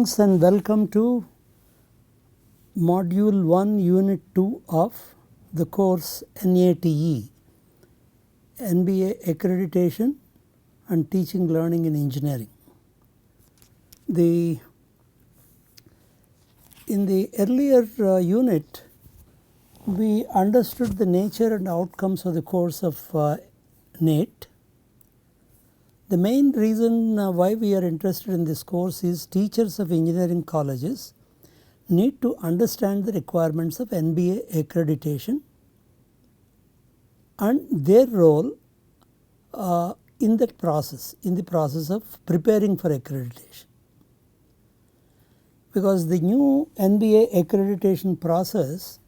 Greetings and welcome to Module 1 Unit 2 of the course NATE, NBA Accreditation and Teaching Learning in Engineering. In the earlier unit, we understood the nature and outcomes of the course of NATE. The main reason why we are interested in this course is teachers of engineering colleges need to understand the requirements of NBA accreditation and their role in the process of preparing for accreditation. Because the new NBA accreditation process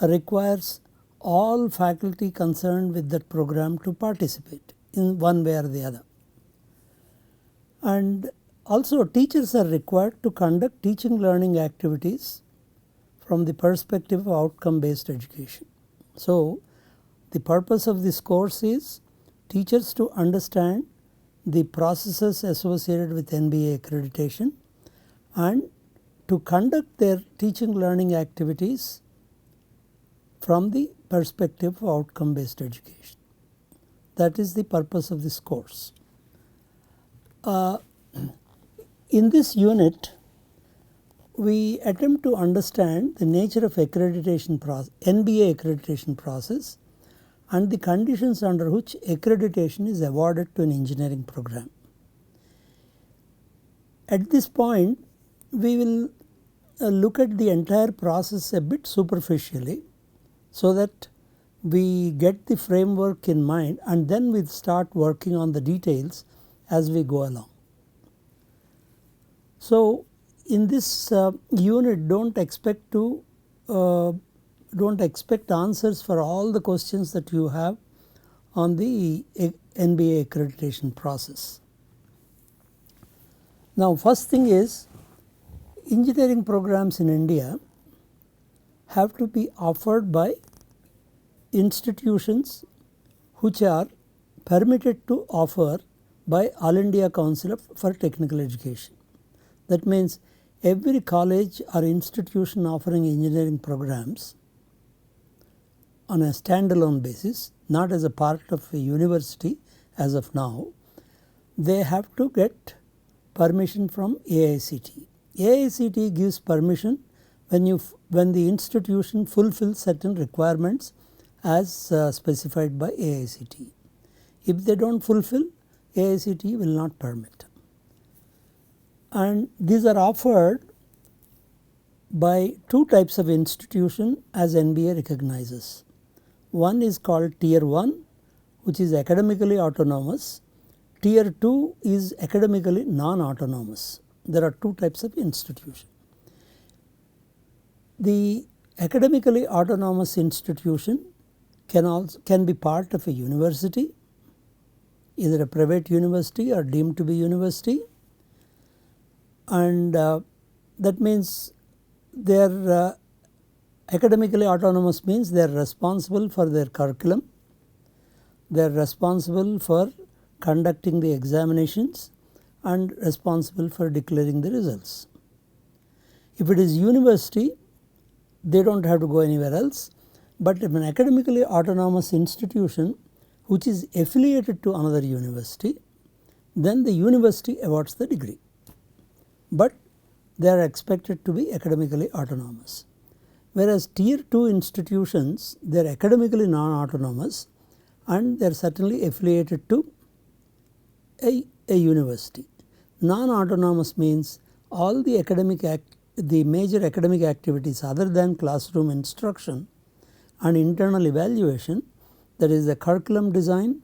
requires all faculty concerned with that program to participate in one way or the other. And also teachers are required to conduct teaching learning activities from the perspective of outcome based education. So the purpose of this course is teachers to understand the processes associated with NBA accreditation and to conduct their teaching learning activities from the perspective of outcome based education. That is the purpose of this course. In this unit, we attempt to understand the nature of NBA accreditation process and the conditions under which accreditation is awarded to an engineering program. At this point, we will look at the entire process a bit superficially so that we get the framework in mind and then we start working on the details as we go along. So in this unit, don't expect answers for all the questions that you have on the NBA accreditation process. Now first thing is, engineering programs in India have to be offered by institutions which are permitted to offer by All India Council for Technical Education. That means every college or institution offering engineering programs on a standalone basis, not as a part of a university as of now, they have to get permission from AICTE. AICTE gives permission when the institution fulfills certain requirements as specified by AICTE. If they don't fulfill, AICTE will not permit. And these are offered by two types of institution as NBA recognizes. One is called Tier 1, which is academically autonomous. Tier 2 is academically non-autonomous. There are two types of institution. The academically autonomous institution can be part of a university, either a private university or deemed to be university, and that means they are academically autonomous means they are responsible for their curriculum, they are responsible for conducting the examinations and responsible for declaring the results. If it is university, they don't have to go anywhere else, but if an academically autonomous institution which is affiliated to another university, then the university awards the degree, but they are expected to be academically autonomous. Whereas Tier 2 institutions, they are academically non-autonomous and they are certainly affiliated to a university. Non-autonomous means all the major academic activities other than classroom instruction and internal evaluation, that is the curriculum design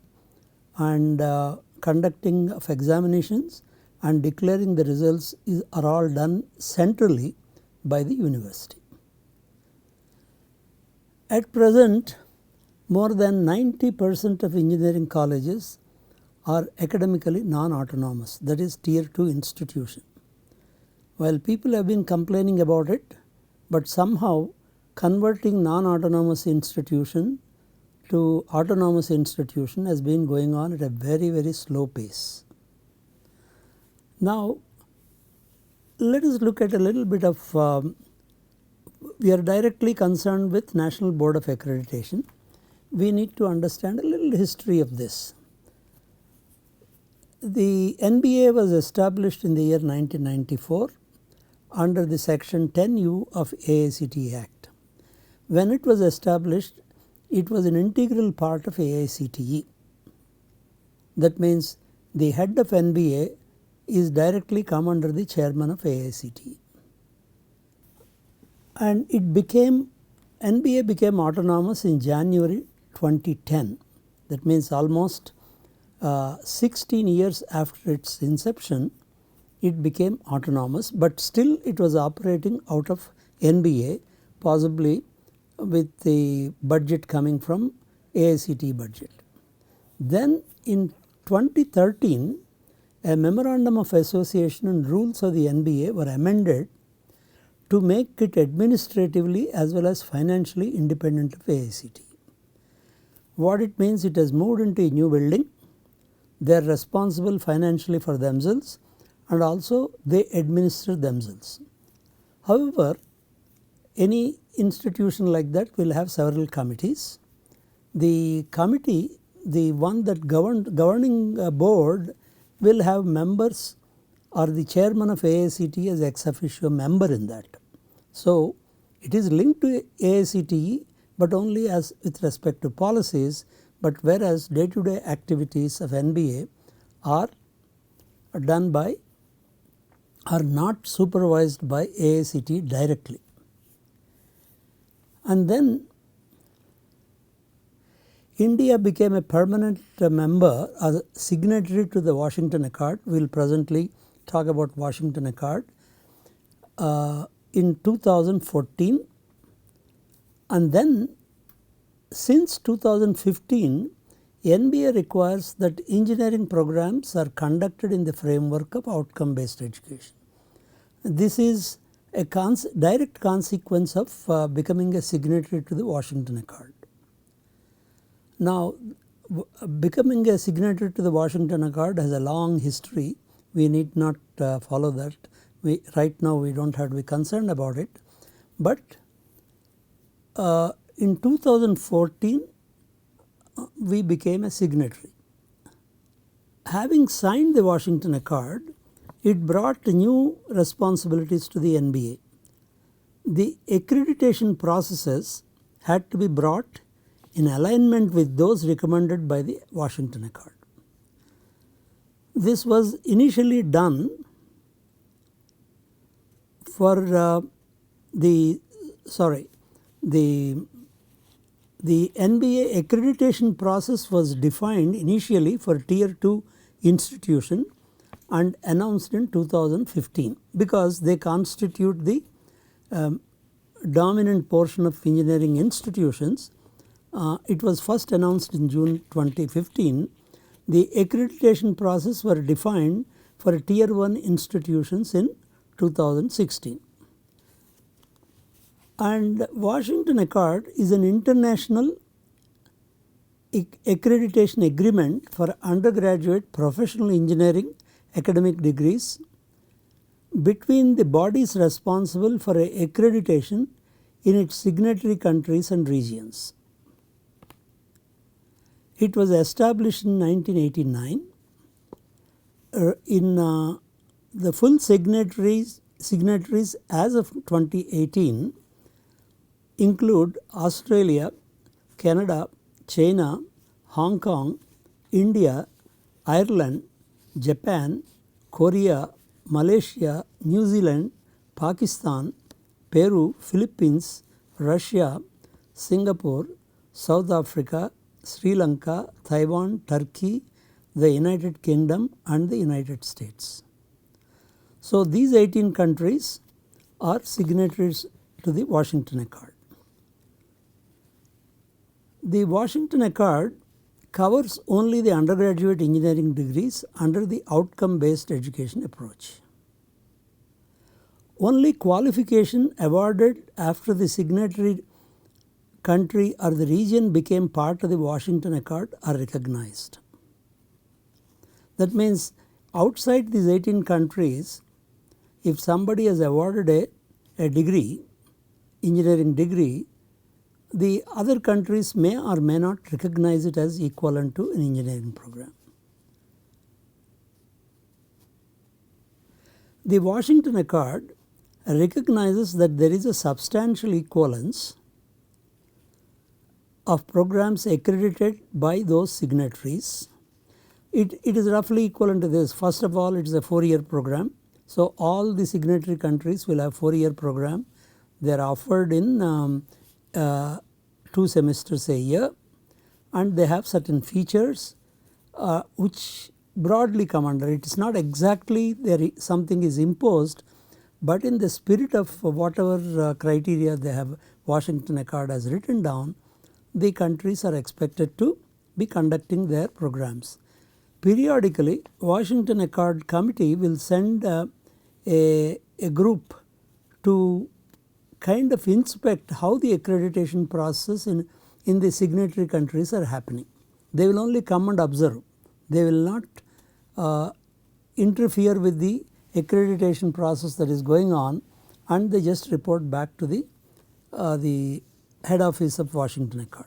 and conducting of examinations and declaring the results are all done centrally by the university. At present, more than 90% of engineering colleges are academically non-autonomous, that is Tier 2 institution. While people have been complaining about it, but somehow converting non-autonomous institution to autonomous institution has been going on at a very, very slow pace. Now let us look at a little bit of we are directly concerned with National Board of Accreditation. We need to understand a little history of this. The NBA was established in the year 1994 under the section 10U of AICTE Act. When it was established, it was an integral part of AICTE. That means the head of NBA is directly come under the chairman of AICTE. And NBA became autonomous in January 2010. That means almost 16 years after its inception, it became autonomous, but still it was operating out of NBA, possibly with the budget coming from AICTE budget. Then in 2013, a memorandum of association and rules of the NBA were amended to make it administratively as well as financially independent of AICTE. What it means, it has moved into a new building. They are responsible financially for themselves and also they administer themselves. However, any institution like that will have several committees. The committee, the one that governing board will have members or the chairman of AICTE as ex officio member in that. So, it is linked to AICTE, but only as with respect to policies, but whereas day to day activities of NBA are done by, are not supervised by AICTE directly. And then India became a permanent member as signatory to the Washington Accord. We will presently talk about Washington Accord in 2014, and then since 2015 NBA requires that engineering programs are conducted in the framework of outcome based education. This is a direct consequence of becoming a signatory to the Washington Accord. Now, becoming a signatory to the Washington Accord has a long history. We need not follow that. Right now we do not have to be concerned about it. But in 2014 we became a signatory. Having signed the Washington Accord, it brought new responsibilities to the NBA. The accreditation processes had to be brought in alignment with those recommended by the Washington Accord. This was initially done for the NBA accreditation process was defined initially for Tier 2 institution and announced in 2015 because they constitute the dominant portion of engineering institutions. It was first announced in June 2015. The accreditation process were defined for Tier 1 institutions in 2016. And Washington Accord is an international accreditation agreement for undergraduate professional engineering academic degrees between the bodies responsible for accreditation in its signatory countries and regions. It was established in 1989. In the full signatories as of 2018 include Australia, Canada, China, Hong Kong, India, Ireland, Japan, Korea, Malaysia, New Zealand, Pakistan, Peru, Philippines, Russia, Singapore, South Africa, Sri Lanka, Taiwan, Turkey, the United Kingdom and the United States. So, these 18 countries are signatories to the Washington Accord. The Washington Accord covers only the undergraduate engineering degrees under the outcome based education approach. Only qualification awarded after the signatory country or the region became part of the Washington Accord are recognized. That means outside these 18 countries, if somebody has awarded a degree, engineering degree, the other countries may or may not recognize it as equivalent to an engineering program. The Washington Accord recognizes that there is a substantial equivalence of programs accredited by those signatories. It is roughly equivalent to this. First of all, it is a 4-year program. So, all the signatory countries will have 4-year program. They are offered in 2 semesters a year, and they have certain features which broadly come under. It is not exactly there something is imposed, but in the spirit of whatever criteria they have Washington Accord has written down, the countries are expected to be conducting their programs. Periodically, Washington Accord committee will send a group to kind of inspect how the accreditation process in the signatory countries are happening. They will only come and observe. They will not interfere with the accreditation process that is going on, and they just report back to the head office of Washington Accord.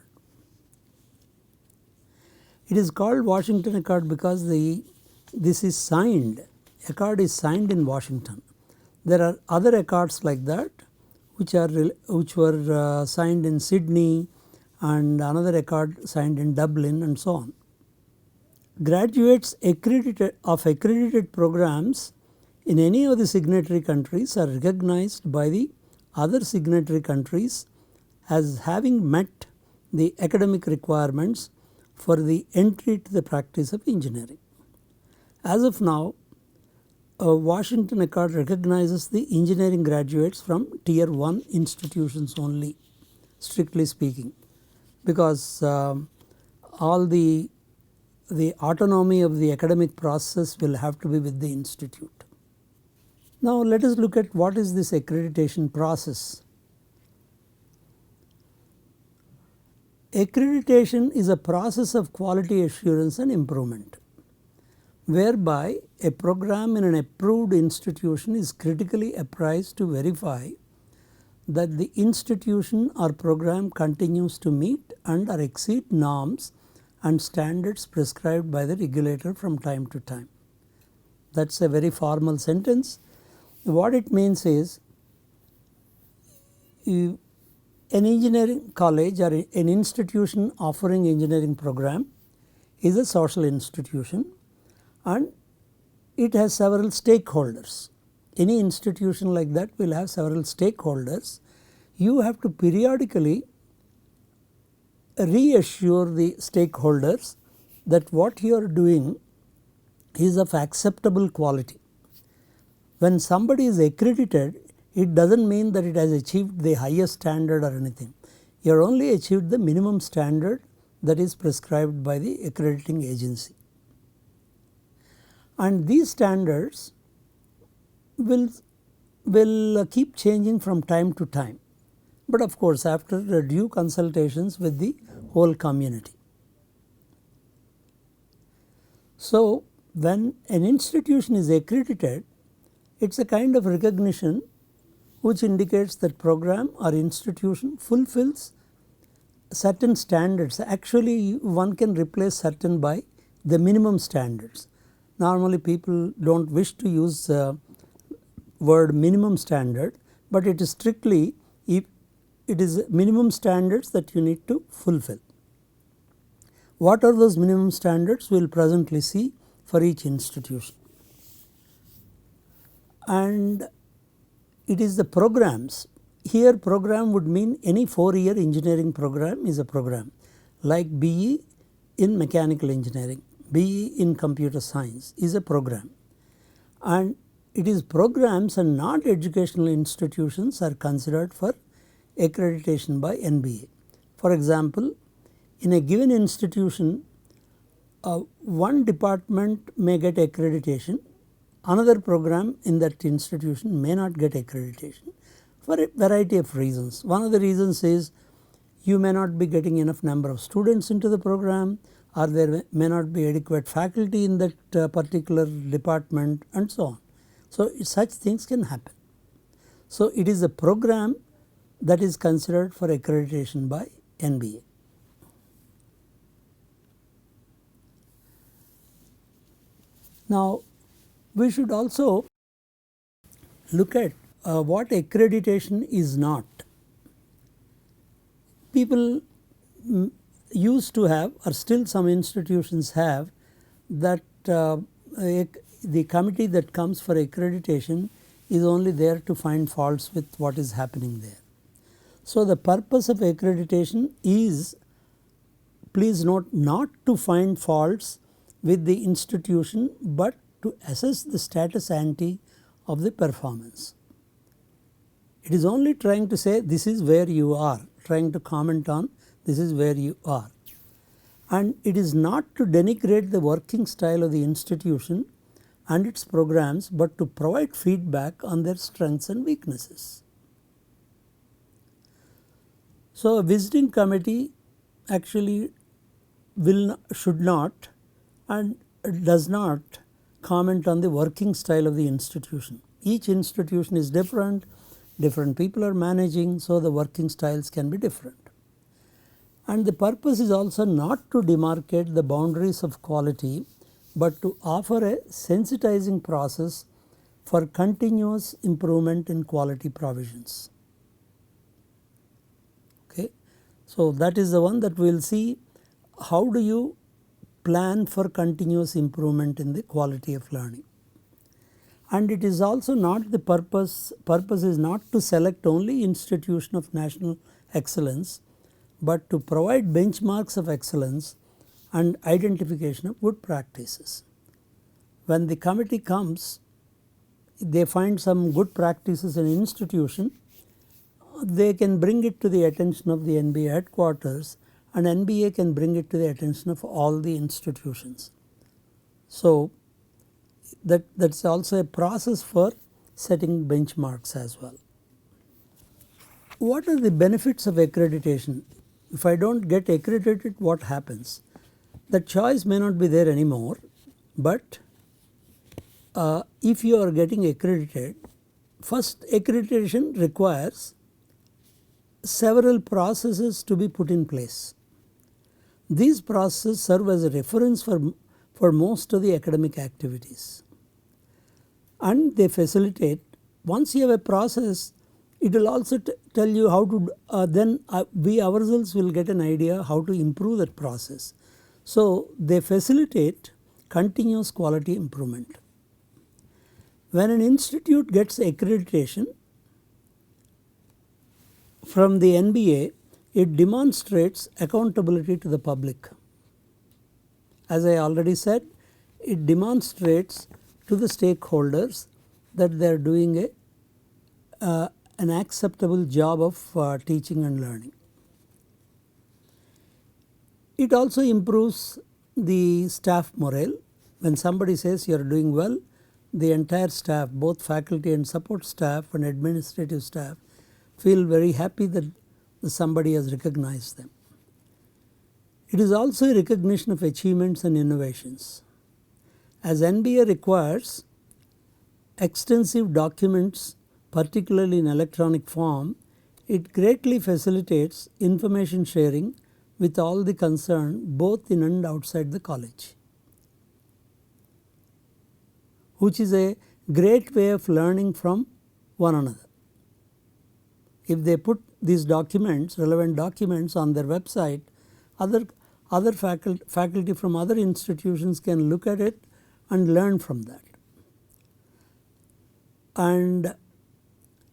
It is called Washington Accord because this is signed, accord is signed in Washington. There are other accords like that which were signed in Sydney, and another accord signed in Dublin, and so on. Graduates of accredited programs in any of the signatory countries are recognized by the other signatory countries as having met the academic requirements for the entry to the practice of engineering. As of now, Washington Accord recognizes the engineering graduates from tier 1 institutions only, strictly speaking, because all the autonomy of the academic process will have to be with the institute. Now, let us look at what is this accreditation process. Accreditation is a process of quality assurance and improvement, whereby a program in an approved institution is critically appraised to verify that the institution or program continues to meet and or exceed norms and standards prescribed by the regulator from time to time. That is a very formal sentence. What it means is, an engineering college or an institution offering engineering program is a social institution, and it has several stakeholders. Any institution like that will have several stakeholders. You have to periodically reassure the stakeholders that what you are doing is of acceptable quality. When somebody is accredited, it does not mean that it has achieved the highest standard or anything. You have only achieved the minimum standard that is prescribed by the accrediting agency. And these standards will keep changing from time to time, but of course after due consultations with the whole community. So, when an institution is accredited, it is a kind of recognition which indicates that program or institution fulfills certain standards. Actually, one can replace certain by the minimum standards. Normally people do not wish to use word minimum standard, but it is strictly it is minimum standards that you need to fulfill. What are those minimum standards? We will presently see for each institution. And it is the programs. Here program would mean any 4-year engineering program is a program, like BE in mechanical engineering, BE in computer science is a program, and it is programs and not educational institutions are considered for accreditation by NBA. For example, in a given institution, one department may get accreditation, another program in that institution may not get accreditation for a variety of reasons. One of the reasons is you may not be getting enough number of students into the program, or there may not be adequate faculty in that particular department, and so on. So, such things can happen. So, it is a program that is considered for accreditation by NBA. Now, we should also look at what accreditation is not. People used to have, or still some institutions have, that the committee that comes for accreditation is only there to find faults with what is happening there. So, the purpose of accreditation is, please note, not to find faults with the institution, but to assess the status ante of the performance. It is only trying to say this is where you are, trying to comment on this is where you are, and it is not to denigrate the working style of the institution and its programs, but to provide feedback on their strengths and weaknesses. So, a visiting committee actually should not and does not comment on the working style of the institution. Each institution is different, different people are managing, so the working styles can be different. And the purpose is also not to demarcate the boundaries of quality, but to offer a sensitizing process for continuous improvement in quality provisions. Okay. So, that is the one that we will see. How do you plan for continuous improvement in the quality of learning? And it is also not the purpose is not to select only institution of national excellence, but to provide benchmarks of excellence and identification of good practices. When the committee comes, they find some good practices in an institution, they can bring it to the attention of the NBA headquarters, and NBA can bring it to the attention of all the institutions. So, that is also a process for setting benchmarks as well. What are the benefits of accreditation? If I do not get accredited, what happens? The choice may not be there anymore, but if you are getting accredited, first accreditation requires several processes to be put in place. These processes serve as a reference for most of the academic activities, and they facilitate. Once you have a process, it will also tell you how to then we ourselves will get an idea how to improve that process. So, they facilitate continuous quality improvement. When an institute gets accreditation from the NBA, it demonstrates accountability to the public. As I already said, it demonstrates to the stakeholders that they are doing an acceptable job of teaching and learning. It also improves the staff morale. When somebody says you are doing well, the entire staff, both faculty and support staff and administrative staff, feel very happy that somebody has recognized them. It is also a recognition of achievements and innovations. As NBA requires extensive documents, particularly in electronic form, it greatly facilitates information sharing with all the concerned, both in and outside the college, which is a great way of learning from one another. If they put these documents, relevant documents on their website, other faculty from other institutions can look at it and learn from that. And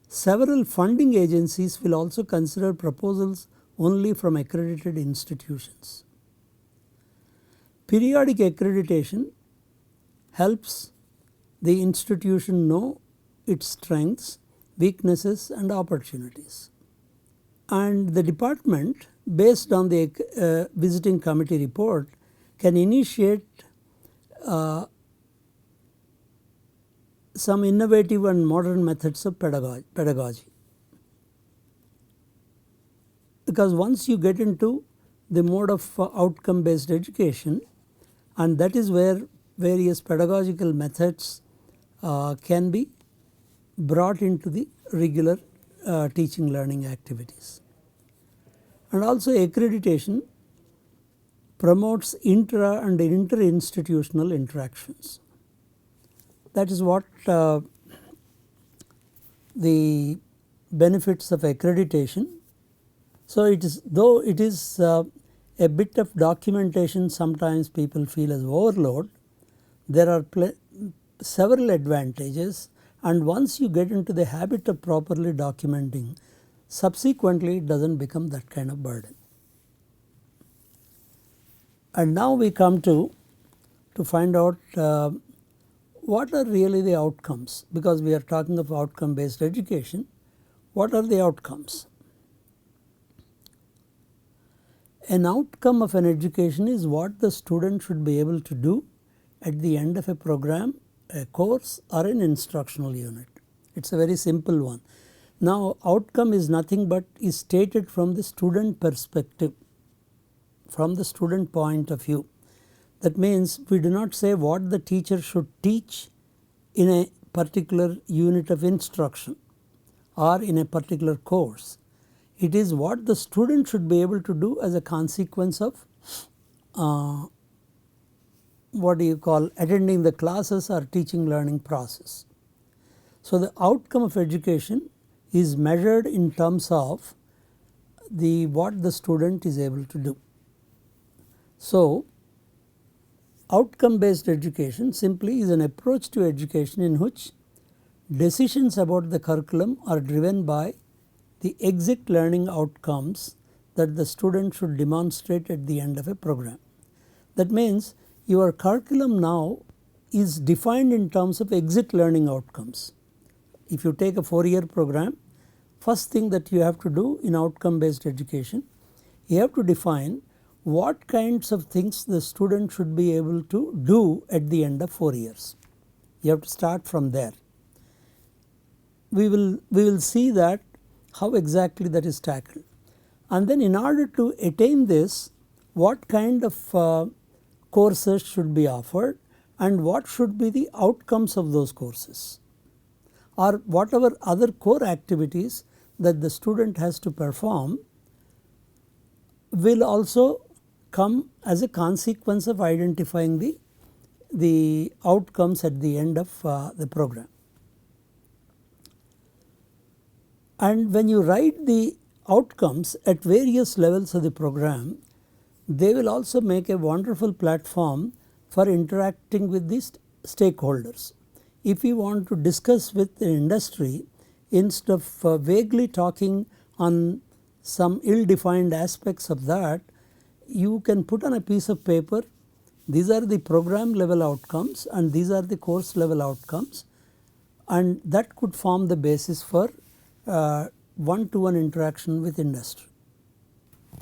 several funding agencies will also consider proposals only from accredited institutions. Periodic accreditation helps the institution know its strengths, weaknesses and opportunities. And the department, based on the visiting committee report, can initiate some innovative and modern methods of pedagogy. Because once you get into the mode of outcome based education, and that is where various pedagogical methods can be brought into the regular teaching learning activities. And also accreditation promotes intra and inter-institutional interactions. That is what the benefits of accreditation. So, it is, though it is a bit of documentation sometimes people feel as overload, there are several advantages, and once you get into the habit of properly documenting, subsequently it does not become that kind of burden. And now we come to find out what are really the outcomes, because we are talking of outcome based education. What are the outcomes? An outcome of an education is what the student should be able to do at the end of a program, a course, or an instructional unit. It is a very simple one. Now, outcome is nothing but is stated from the student perspective, from the student point of view. That means we do not say what the teacher should teach in a particular unit of instruction or in a particular course. It is what the student should be able to do as a consequence of what do you call attending the classes or teaching learning process. So, the outcome of education is measured in terms of what the student is able to do. So, outcome based education simply is an approach to education in which decisions about the curriculum are driven by the exit learning outcomes that the student should demonstrate at the end of a program. That means your curriculum now is defined in terms of exit learning outcomes. If you take a 4-year program, first thing that you have to do in outcome based education, you have to define what kinds of things the student should be able to do at the end of 4 years. You have to start from there. We will see that how exactly that is tackled, and then in order to attain this, what kind of courses should be offered and what should be the outcomes of those courses, or whatever other core activities that the student has to perform will also come as a consequence of identifying the outcomes at the end of the program. And when you write the outcomes at various levels of the program, they will also make a wonderful platform for interacting with the stakeholders. If you want to discuss with the industry, instead of vaguely talking on some ill-defined aspects of that, you can put on a piece of paper, these are the program level outcomes and these are the course level outcomes, and that could form the basis for one-to-one interaction with industry.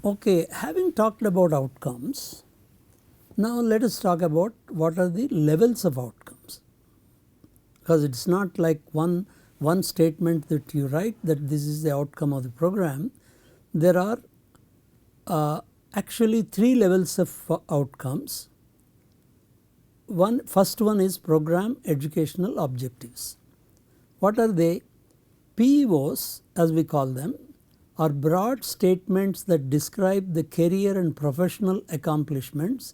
Okay, having talked about outcomes, now let us talk about what are the levels of outcomes, because it is not like one statement that you write that this is the outcome of the program. There are actually 3 levels of outcomes. First one is program educational objectives. What are they? PEOs, as we call them, are broad statements that describe the career and professional accomplishments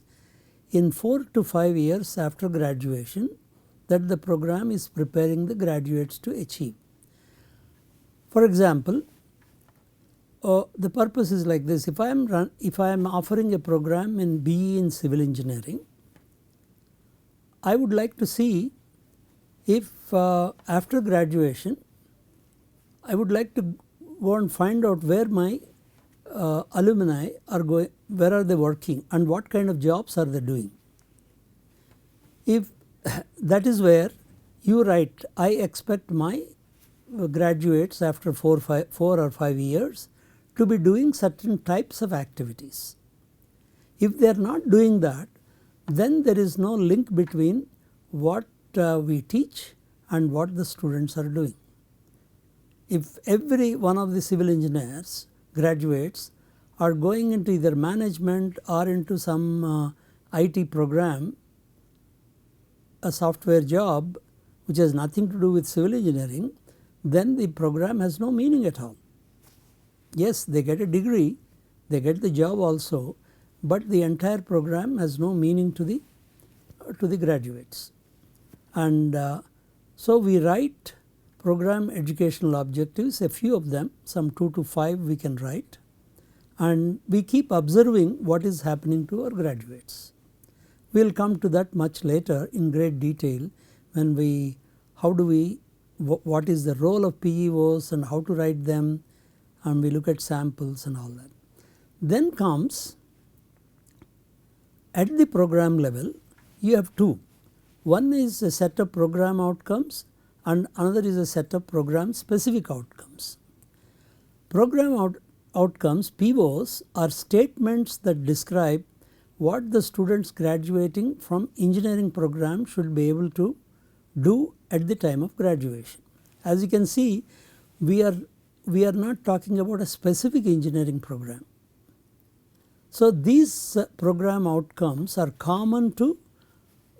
in 4 to 5 years after graduation that the program is preparing the graduates to achieve. For example, the purpose is like this: if I am offering a program in BE in civil engineering, I would like to see if after graduation I would like to go and find out where my alumni are going, where are they working and what kind of jobs are they doing. If that is where you write, I expect my graduates after 4 or 5 years to be doing certain types of activities. If they are not doing that, then there is no link between what we teach and what the students are doing. If every one of the civil engineers graduates are going into either management or into some IT program, a software job which has nothing to do with civil engineering, then the program has no meaning at all. Yes, they get a degree, they get the job also, but the entire program has no meaning to the graduates. And so we write program educational objectives, a few of them, some 2 to 5 we can write, and we keep observing what is happening to our graduates. We will come to that much later in great detail when what is the role of PEOs and how to write them, and we look at samples and all that. Then comes at the program level you have two. One is a set of program outcomes and another is a set of program specific outcomes. Program outcomes, POs, are statements that describe what the students graduating from engineering program should be able to do at the time of graduation. As you can see, we are not talking about a specific engineering program. So these program outcomes are common to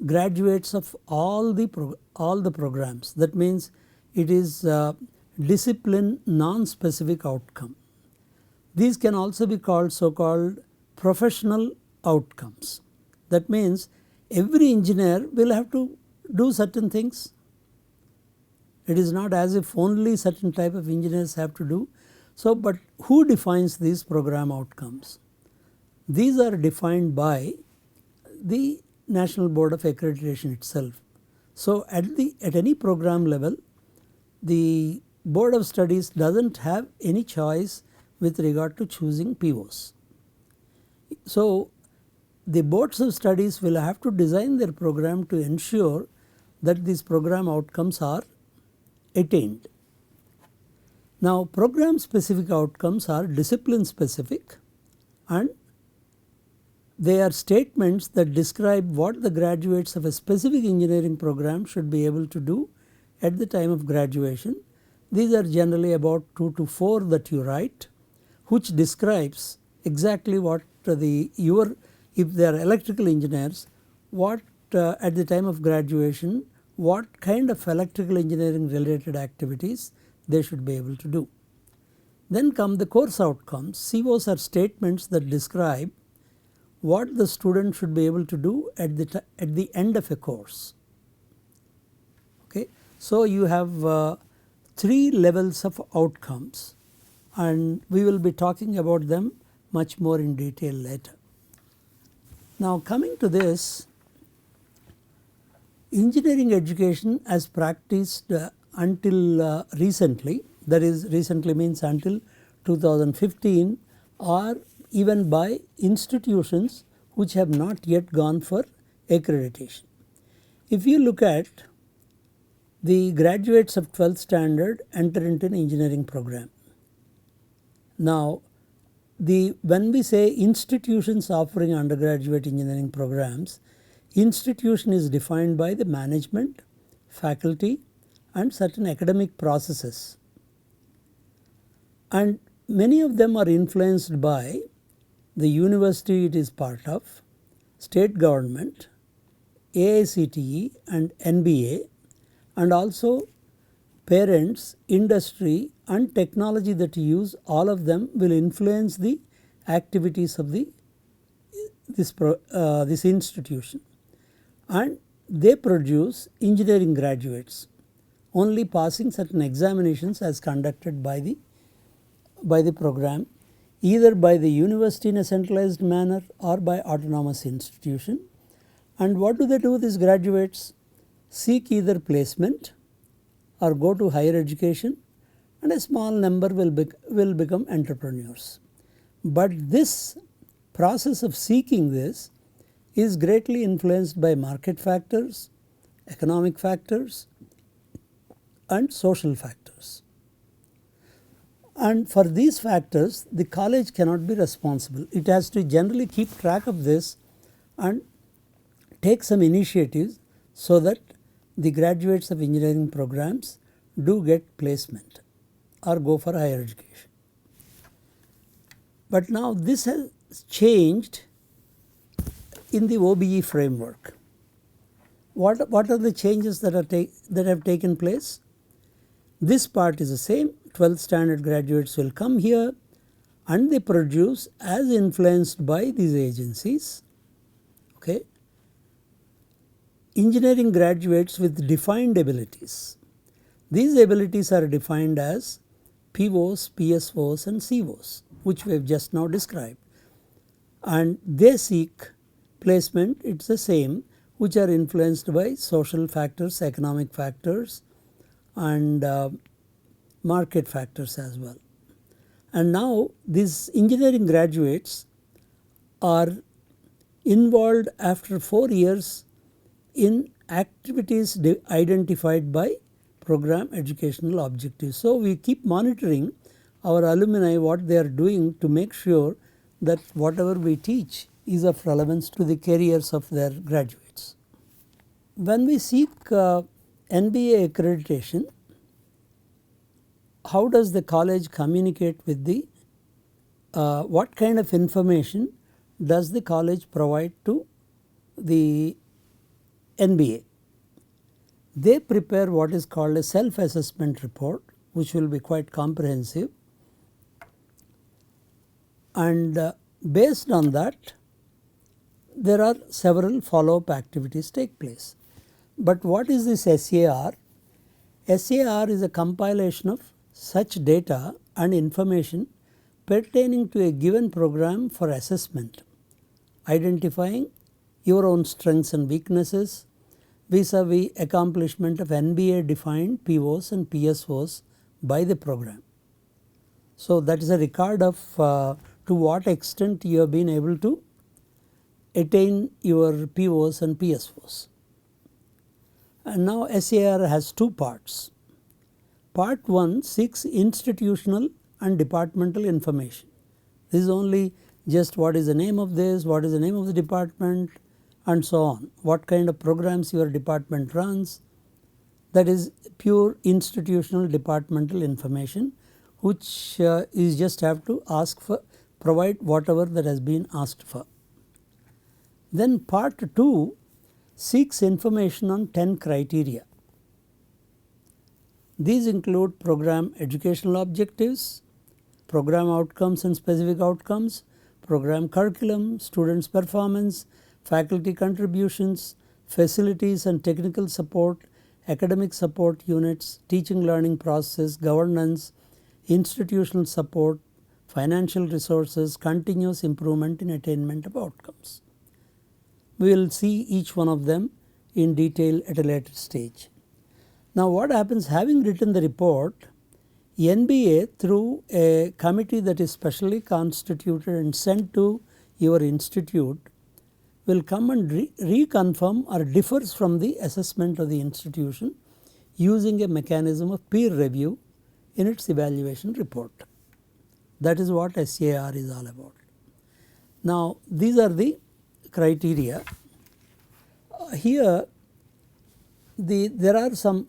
graduates of all the programs. That means it is discipline non-specific outcome. These can also be called so-called professional outcomes. That means every engineer will have to do certain things. It is not as if only certain type of engineers have to do. So, but who defines these program outcomes? These are defined by the National Board of Accreditation itself. So, at any program level, the Board of Studies does not have any choice with regard to choosing POs. So, the boards of studies will have to design their program to ensure that these program outcomes are attained. Now, program specific outcomes are discipline specific and they are statements that describe what the graduates of a specific engineering program should be able to do at the time of graduation. These are generally about 2 to 4 that you write, which describes exactly what if they are electrical engineers, what at the time of graduation, what kind of electrical engineering related activities they should be able to do. Then come the course outcomes. COs are statements that describe what the student should be able to do at the end of a course. Okay. So, you have 3 levels of outcomes and we will be talking about them much more in detail later. Now, coming to this, engineering education as practiced until recently, that is recently means until 2015, or even by institutions which have not yet gone for accreditation. If you look at the graduates of 12th standard enter into an engineering program. Now, when we say institutions offering undergraduate engineering programs, institution is defined by the management, faculty and certain academic processes, and many of them are influenced by the university it is part of, state government, AICTE and NBA, and also parents, industry and technology that you use. All of them will influence the activities of this institution, and they produce engineering graduates only passing certain examinations as conducted by the program, either by the university in a centralized manner or by autonomous institution. And what do they do with these graduates? Seek either placement or go to higher education, and a small number will become entrepreneurs. But this process of seeking this is greatly influenced by market factors, economic factors and social factors. And for these factors, the college cannot be responsible. It has to generally keep track of this and take some initiatives so that the graduates of engineering programs do get placement or go for higher education. But now this has changed in the OBE framework. What are the changes that have taken place? This part is the same. 12th standard graduates will come here and they produce as influenced by these agencies. Okay. Engineering graduates with defined abilities. These abilities are defined as POs, PSOs and COs, which we have just now described, and they seek placement, it is the same, which are influenced by social factors, economic factors and market factors as well. And now these engineering graduates are involved after 4 years in activities identified by program educational objectives. So, we keep monitoring our alumni what they are doing to make sure that whatever we teach is of relevance to the careers of their graduates. When we seek NBA accreditation, how does the college communicate with the what kind of information does the college provide to the NBA? They prepare what is called a self-assessment report, which will be quite comprehensive, and based on that there are several follow-up activities take place. But what is this SAR? SAR is a compilation of such data and information pertaining to a given program for assessment, identifying your own strengths and weaknesses vis-a-vis accomplishment of NBA defined POs and PSOs by the program. So, that is a record of to what extent you have been able to attain your POs and PSOs. And now SAR has two parts. Part 1 seeks institutional and departmental information. This is only just what is the name of this, what is the name of the department and so on, what kind of programs your department runs. That is pure institutional departmental information, which is just have to ask for, provide whatever that has been asked for. Then part 2 seeks information on 10 criteria. These include program educational objectives, program outcomes and specific outcomes, program curriculum, students' performance, faculty contributions, facilities and technical support, academic support units, teaching learning process, governance, institutional support, financial resources, continuous improvement in attainment of outcomes. We will see each one of them in detail at a later stage. Now, what happens, having written the report, NBA through a committee that is specially constituted and sent to your institute will come and reconfirm or differs from the assessment of the institution using a mechanism of peer review in its evaluation report. That is what SAR is all about. Now, these are the criteria. Here there are some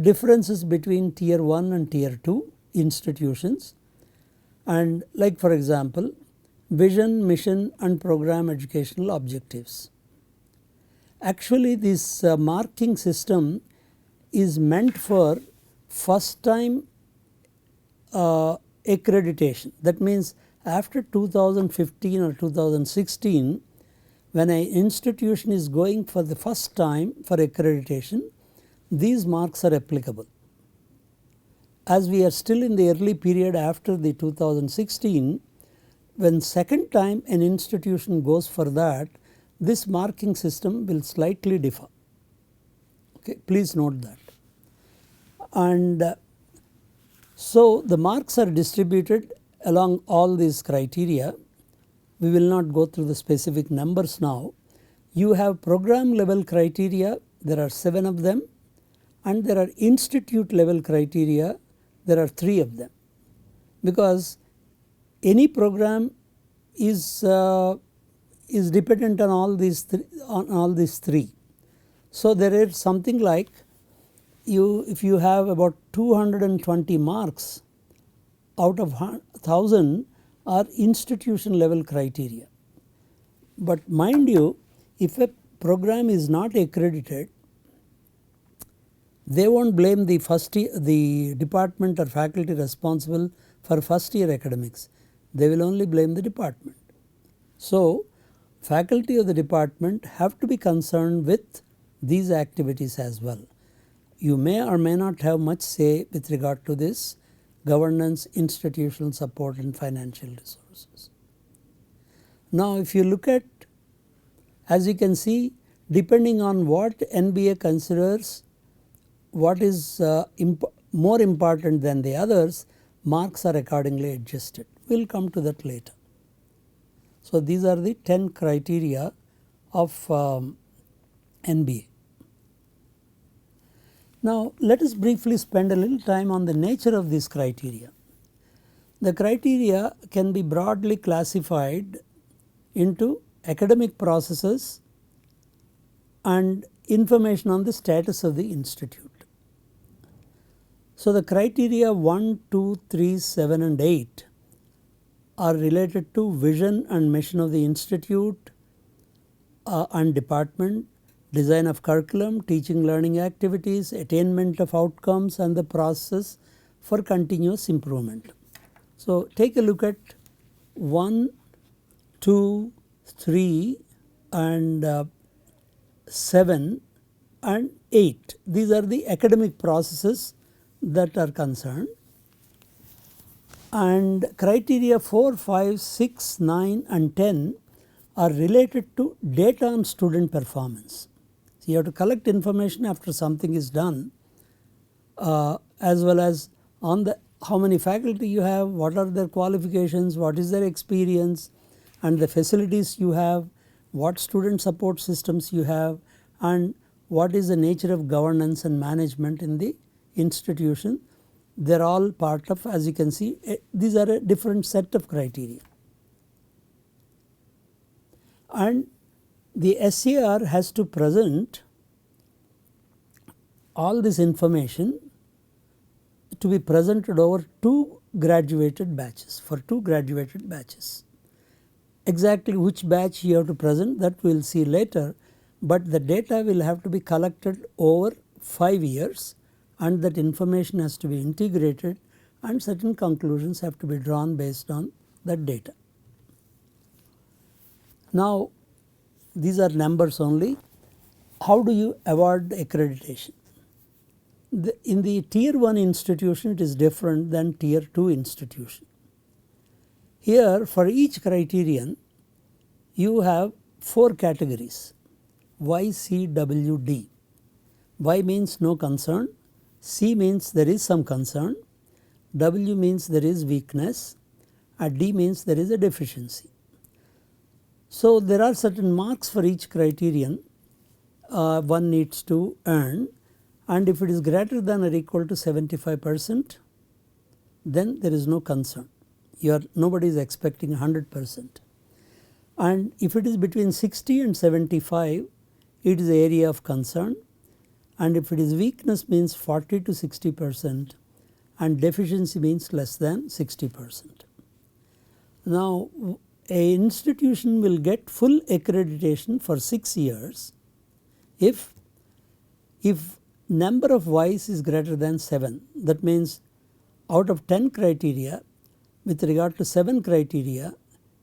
differences between tier 1 and tier 2 institutions, and like for example vision, mission and program educational objectives. Actually this marking system is meant for first time accreditation. That means after 2015 or 2016, when an institution is going for the first time for accreditation, these marks are applicable. As we are still in the early period after the 2016, when second time an institution goes for that, this marking system will slightly differ. Okay, please note that. And so the marks are distributed along all these criteria. We will not go through the specific numbers now. You have program level criteria, there are 7 of them, and there are institute level criteria, there are 3 of them, because any program is dependent on all these three. So there is something like if you have about 220 marks out of 1000 are institution level criteria. But mind you, if a program is not accredited, they won't blame the department or faculty responsible for first year academics, they will only blame the department. So, faculty of the department have to be concerned with these activities as well. You may or may not have much say with regard to this governance, institutional support and financial resources. Now, if you look at, as you can see, depending on what NBA considers what is more important than the others, marks are accordingly adjusted. We will come to that later. So, these are the 10 criteria of NBA. Now, let us briefly spend a little time on the nature of these criteria. The criteria can be broadly classified into academic processes and information on the status of the institute. So, the criteria 1, 2, 3, 7 and 8 are related to vision and mission of the institute and department, design of curriculum, teaching learning activities, attainment of outcomes and the process for continuous improvement. So, take a look at 1, 2, 3 and 7 and 8. These are the academic processes that are concerned, and criteria 4, 5, 6, 9 and 10 are related to data on student performance. So, you have to collect information after something is done as well as on the how many faculty you have, what are their qualifications, what is their experience and the facilities you have, what student support systems you have and what is the nature of governance and management in the institution. They are all part of, as you can see, these are a different set of criteria. And the SAR has to present all this information to be presented over 2 graduated batches, for 2 graduated batches. Exactly which batch you have to present, that we will see later, but the data will have to be collected over 5 years and that information has to be integrated and certain conclusions have to be drawn based on that data. Now, these are numbers only. How do you award accreditation? In the tier 1 institution it is different than tier 2 institution. Here for each criterion you have 4 categories Y, C, W, D. Y means no concern, C means there is some concern, W means there is weakness and D means there is a deficiency. So, there are certain marks for each criterion one needs to earn, and if it is greater than or equal to 75%, then there is no concern. Nobody is expecting 100%. And if it is between 60 and 75, it is the area of concern, and if it is weakness means 40 to 60% and deficiency means less than 60%. Now, an institution will get full accreditation for 6 years if number of Ys is greater than 7. That means out of 10 criteria, with regard to 7 criteria,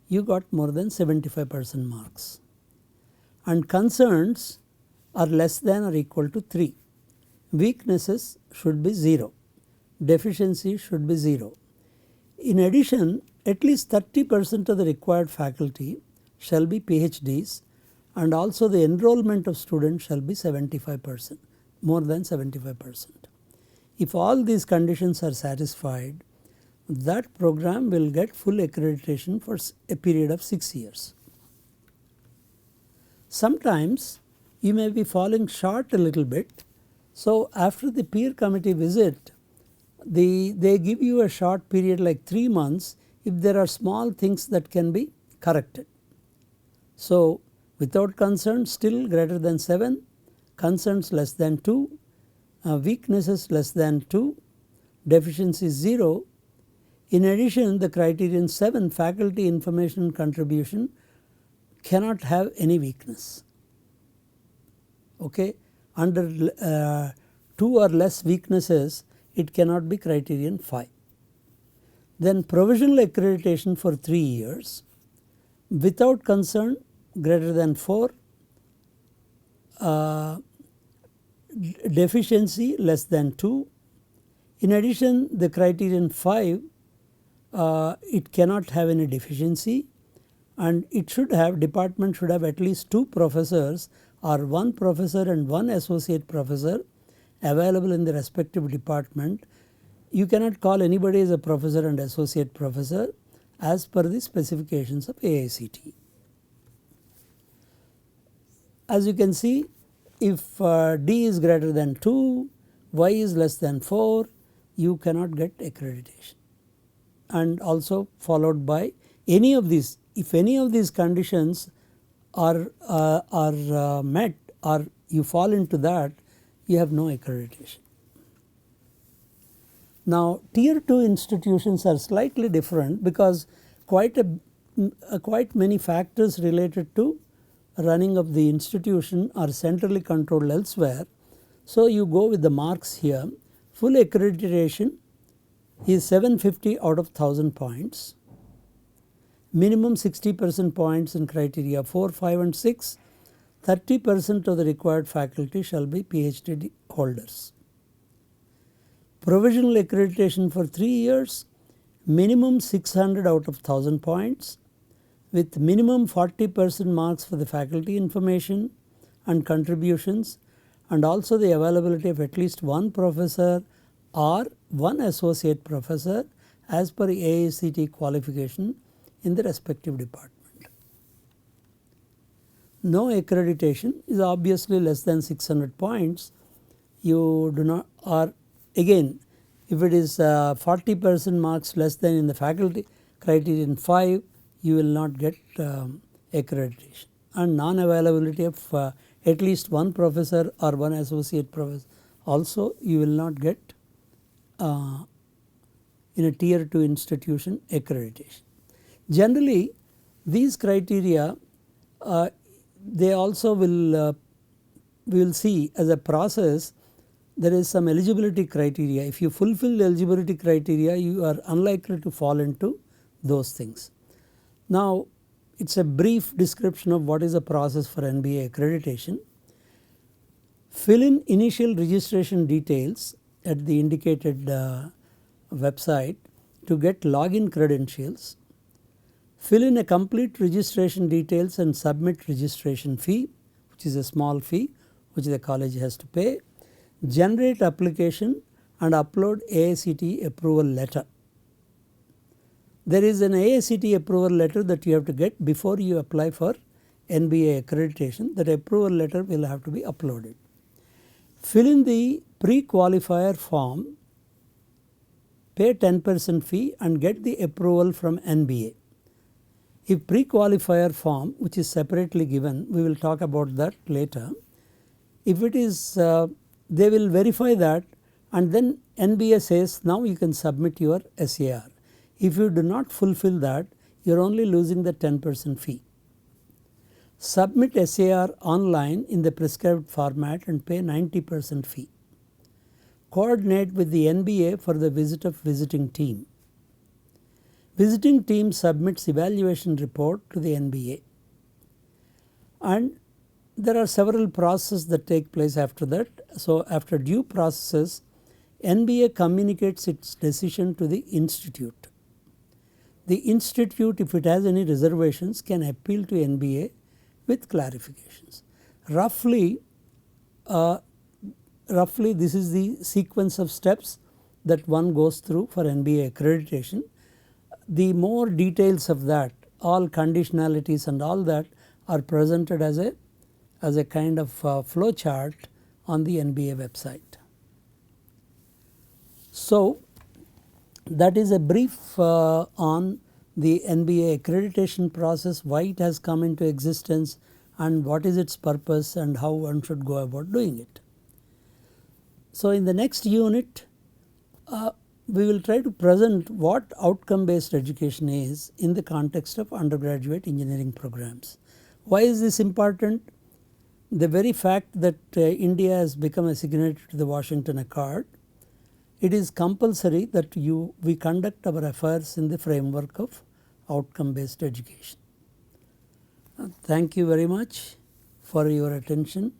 you got more than 75% marks. And concerns are less than or equal to 3. Weaknesses should be 0. Deficiency should be 0. In addition, at least 30% of the required faculty shall be PhDs, and also the enrollment of students shall be 75%, more than 75%. If all these conditions are satisfied, that program will get full accreditation for a period of 6 years. Sometimes you may be falling short a little bit. So, after the peer committee visit, they give you a short period like 3 months if there are small things that can be corrected. So, without concern still greater than 7, concerns less than 2, weaknesses less than 2, deficiency 0. In addition, the criterion 7, faculty information contribution, cannot have any weakness. Okay. Under 2 or less weaknesses, it cannot be criterion 5. Then provisional accreditation for 3 years without concern greater than 4, deficiency less than 2. In addition, the criterion 5, it cannot have any deficiency, and it should have, department should have at least 2 professors or 1 professor and 1 associate professor available in the respective department. You cannot call anybody as a professor and associate professor as per the specifications of AICTE. As you can see, if D is greater than 2, Y is less than 4, you cannot get accreditation. And also followed by any of these, if any of these conditions are met or you fall into that, you have no accreditation. Now tier 2 institutions are slightly different because quite many factors related to running of the institution are centrally controlled elsewhere. So you go with the marks here. Full accreditation is 750 out of 1000 points, minimum 60% points in criteria 4, 5 and 6, 30% of the required faculty shall be PhD holders. Provisional accreditation for 3 years, minimum 600 out of 1000 points with minimum 40% marks for the faculty information and contributions, and also the availability of at least 1 professor or 1 associate professor as per AICTE qualification in the respective department. No accreditation is obviously less than 600 points. You do not, or again, if it is 40% marks less than in the faculty criterion 5, you will not get accreditation, and non-availability of at least 1 professor or 1 associate professor also you will not get in a tier 2 institution accreditation. Generally these criteria they also will we will see as a process there is some eligibility criteria. If you fulfill the eligibility criteria, you are unlikely to fall into those things. Now it is a brief description of what is the process for NBA accreditation. Fill in initial registration details at the indicated website to get login credentials. Fill in a complete registration details and submit registration fee, which is a small fee which the college has to pay. Generate application and upload AICTE approval letter. There is an AICTE approval letter that you have to get before you apply for NBA accreditation. That approval letter will have to be uploaded. Fill in the pre-qualifier form, pay 10% fee and get the approval from NBA. If pre-qualifier form, which is separately given, we will talk about that later. If it is they will verify that, and then NBA says now you can submit your SAR. If you do not fulfill that, you are only losing the 10% fee. Submit SAR online in the prescribed format and pay 90% fee. Coordinate with the NBA for the visit of visiting team. Visiting team submits evaluation report to the NBA, and there are several processes that take place after that. So after due processes, NBA communicates its decision to the institute. The institute, if it has any reservations, can appeal to NBA with clarifications. Roughly this is the sequence of steps that one goes through for NBA accreditation. The more details of that, all conditionalities and all that are presented as a kind of flow chart on the NBA website. So that is a brief on the NBA accreditation process, why it has come into existence and what is its purpose and how one should go about doing it. So in the next unit we will try to present what outcome based education is in the context of undergraduate engineering programs. Why is this important? the very fact that India has become a signatory to the Washington Accord, it is compulsory that we conduct our affairs in the framework of outcome based education. Thank you very much for your attention.